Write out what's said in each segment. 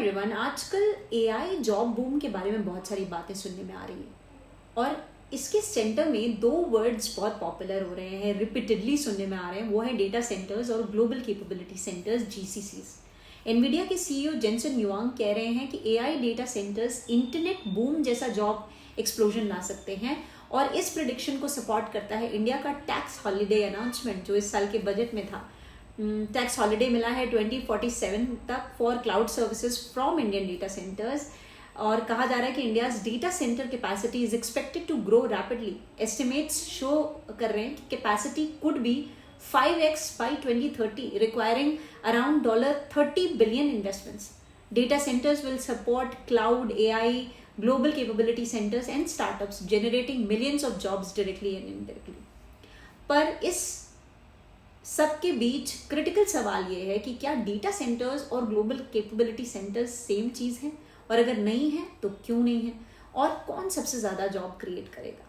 Everyone, आजकल AI job boom के बारे में बहुत सारी बातें सुनने में आ रही हैं और इसके सेंटर में दो वर्ड्स बहुत पॉपुलर हो रहे हैं, रिपीटेडली सुनने में आ रहे हैं। वो है डेटा सेंटर्स और ग्लोबल कैपेबिलिटी सेंटर्स, जीसीसीज। एनवीडिया के सीईओ जेनसन युआंग कह रहे हैं कि AI data centres internet boom जैसा जॉब एक्सप्लोजन ला सकते हैं और इस प्रिडिक्शन को सपोर्ट करता है इंडिया का टैक्स हॉलीडे अनाउंसमेंट जो इस साल के बजट में था। टैक्स हॉलीडे मिला है 2047 तक for cloud services from Indian data centres और कहा जा रहा है कि India's data centre capacity is expected to grow rapidly. Estimates show कर रहे हैं कि capacity could be 5x by 2030 requiring around $30 billion investments. Data centres will support cloud, AI, global capability centers and startups generating millions of jobs directly and indirectly। पर इस सबके बीच critical सवाल ये है कि क्या डेटा सेंटर्स और ग्लोबल कैपेबिलिटी सेंटर्स सेम चीज हैं, और अगर नहीं है तो क्यों नहीं है, और कौन सबसे ज्यादा जॉब क्रिएट करेगा।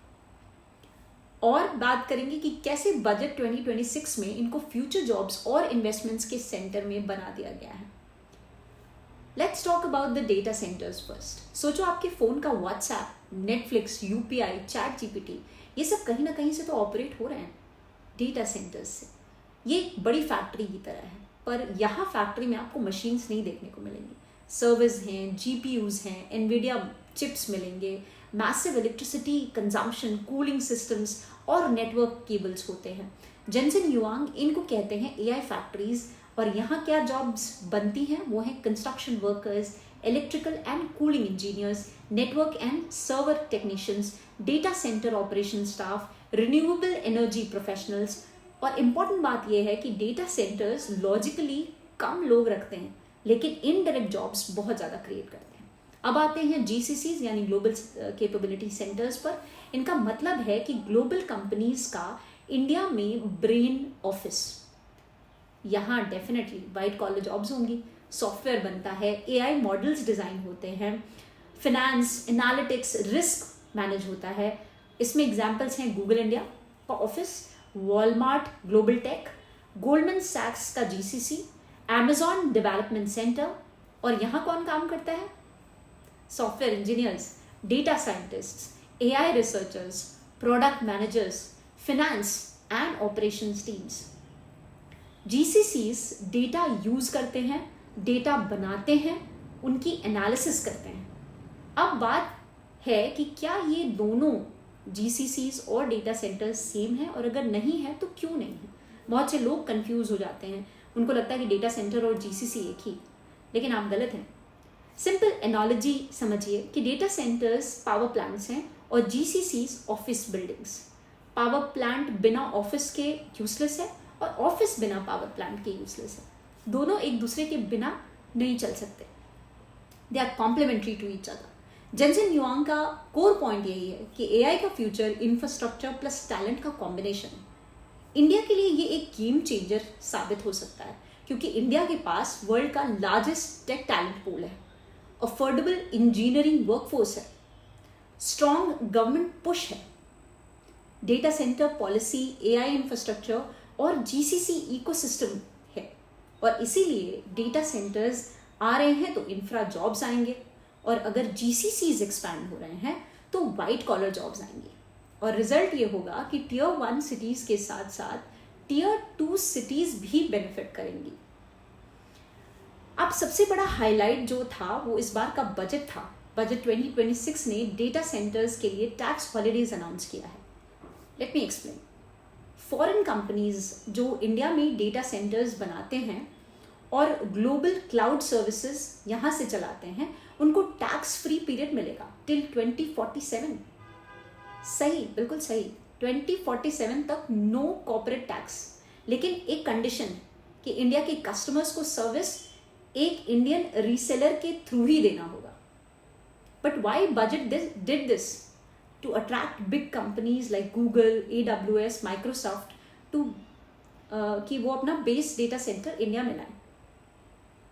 और बात करेंगे कि कैसे बजट 2026 में इनको फ्यूचर जॉब्स और इन्वेस्टमेंट्स के सेंटर में बना दिया गया है। Let's talk about the data centres first. सोचो आपके फोन का WhatsApp, Netflix, UPI, chat GPT, ये सब कहीं ना कहीं से तो ऑपरेट हो रहे हैं डेटा सेंटर्स से। ये एक बड़ी फैक्ट्री की तरह है, पर यहाँ फैक्ट्री में आपको मशीन्स नहीं देखने को मिलेंगी। सर्वर्स हैं, जीपीयूज हैं, एनवीडिया चिप्स मिलेंगे, massive electricity consumption, cooling systems और नेटवर्क केबल्स होते हैं। जेनसन युआंग इनको कहते हैं एआई फैक्ट्रीज। और यहाँ क्या जॉब्स बनती हैं वो हैं construction workers, electrical and cooling engineers, network and server technicians, data centre operation staff, renewable energy professionals. और इम्पॉर्टेंट बात यह है कि डेटा सेंटर्स लॉजिकली कम लोग रखते हैं लेकिन इनडायरेक्ट जॉब्स बहुत ज़्यादा क्रिएट करते हैं। अब आते हैं जीसीसीज यानी ग्लोबल कैपेबिलिटी सेंटर्स पर। इनका मतलब है कि ग्लोबल कंपनीज का इंडिया में ब्रेन ऑफिस। यहाँ डेफिनेटली वाइट कॉलर जॉब्स होंगी, सॉफ्टवेयर बनता है, एआई मॉडल्स डिजाइन होते हैं, फिनेंस, एनालिटिक्स, रिस्क मैनेज होता है। इसमें एग्जांपल्स हैं गूगल इंडिया का office, Walmart Global Tech, Goldman सैक्स का जीसीसी, अमेजॉन डेवलपमेंट सेंटर। और यहाँ कौन काम करता है? Software engineers, data scientists, AI researchers, product managers, finance and operations teams. GCCs data use करते हैं, डेटा बनाते हैं, उनकी एनालिसिस करते हैं। अब बात है कि क्या ये दोनों जीसीसीज और डेटा सेंटर्स सेम है, और अगर नहीं है तो क्यों नहीं है। बहुत से लोग कंफ्यूज हो जाते हैं, उनको लगता है कि डेटा सेंटर और जीसीसी एक ही, लेकिन आप गलत हैं। सिंपल एनालॉजी समझिए कि डेटा सेंटर्स पावर प्लांट्स हैं और जीसीसीज ऑफिस बिल्डिंग्स। पावर प्लांट बिना ऑफिस के यूजलेस है और ऑफिस बिना पावर प्लांट के यूजलेस है। दोनों एक दूसरे के बिना नहीं चल सकते। They are complementary to each other. Jensen Huang का कोर पॉइंट यही है कि एआई का फ्यूचर इंफ्रास्ट्रक्चर प्लस टैलेंट का कॉम्बिनेशन है। इंडिया के लिए ये एक गेम चेंजर साबित हो सकता है क्योंकि इंडिया के पास वर्ल्ड का लार्जेस्ट टेक टैलेंट पूल है, अफोर्डेबल इंजीनियरिंग वर्कफोर्स है, स्ट्रॉन्ग गवर्नमेंट पुश है, data centre policy, AI infrastructure और जीसीसी इकोसिस्टम है। और इसीलिए डेटा सेंटर्स आ रहे हैं तो इंफ्रा जॉब्स आएंगे, और अगर जीसीसीज एक्सपैंड हो रहे हैं तो वाइट कॉलर जॉब्स आएंगे। और रिजल्ट ये होगा कि टियर 1 सिटीज के साथ साथ टियर 2 सिटीज भी बेनिफिट करेंगी। अब सबसे बड़ा हाईलाइट जो था वो इस बार का बजट था। बजट 2026 ने डेटा सेंटर्स के लिए टैक्स हॉलीडेज अनाउंस किया है। Let me explain. Foreign companies जो इंडिया में डेटा सेंटर्स बनाते हैं और ग्लोबल क्लाउड सर्विसेज यहाँ से चलाते हैं, उनको टैक्स फ्री पीरियड मिलेगा टिल 2047। सही, बिल्कुल सही, 2047 तक नो कॉर्पोरेट टैक्स। लेकिन एक कंडीशन है कि इंडिया के कस्टमर्स को सर्विस एक इंडियन रीसेलर के थ्रू ही देना होगा। But why budget did this? To attract big companies like Google, AWS, Microsoft to कि वो अपना बेस डेटा सेंटर इंडिया में लाएं।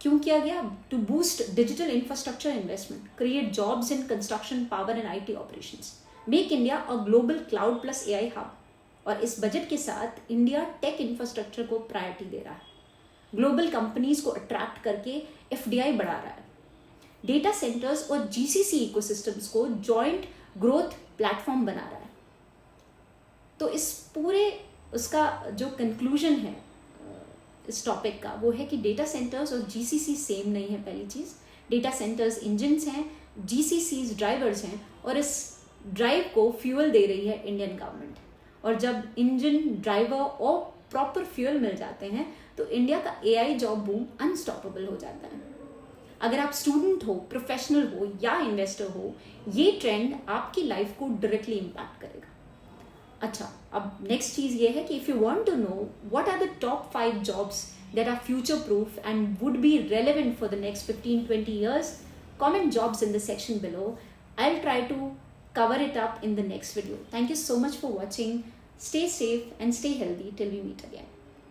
क्यों किया गया? To boost digital infrastructure investment, create jobs in construction, power and IT operations, make India a global cloud plus AI hub. और इस बजट के साथ इंडिया टेक इंफ्रास्ट्रक्चर को प्रायोरिटी दे रहा है, ग्लोबल कंपनीज को अट्रैक्ट करके एफडीआई बढ़ा रहा है। डेटा सेंटर्स और जीसीसी इकोसिस्टम्स को जॉइंट ग्रोथ प्लेटफॉर्म बना रहा है। तो इस पूरे उसका जो कंक्लूजन है इस टॉपिक का वो है कि डेटा सेंटर्स और जीसीसी सेम नहीं है। पहली चीज़, डेटा सेंटर्स इंजन्स हैं, जीसीसीज ड्राइवर्स हैं, और इस ड्राइव को फ्यूल दे रही है इंडियन गवर्नमेंट। और जब इंजन, ड्राइवर और प्रॉपर फ्यूल मिल जाते हैं तो इंडिया का एआई जॉब बूम अनस्टॉपेबल हो जाता है। अगर आप स्टूडेंट हो, प्रोफेशनल हो या इन्वेस्टर हो, ये ट्रेंड आपकी लाइफ को डायरेक्टली इम्पैक्ट करेगा। अच्छा, अब नेक्स्ट चीज़ ये है कि if you want to know what are the top 5 jobs that are future proof and would be relevant for the next 15-20 years, comment jobs in the section below. I'll try to cover it up in the next video. Thank you so much for watching. Stay safe and stay healthy till we meet again.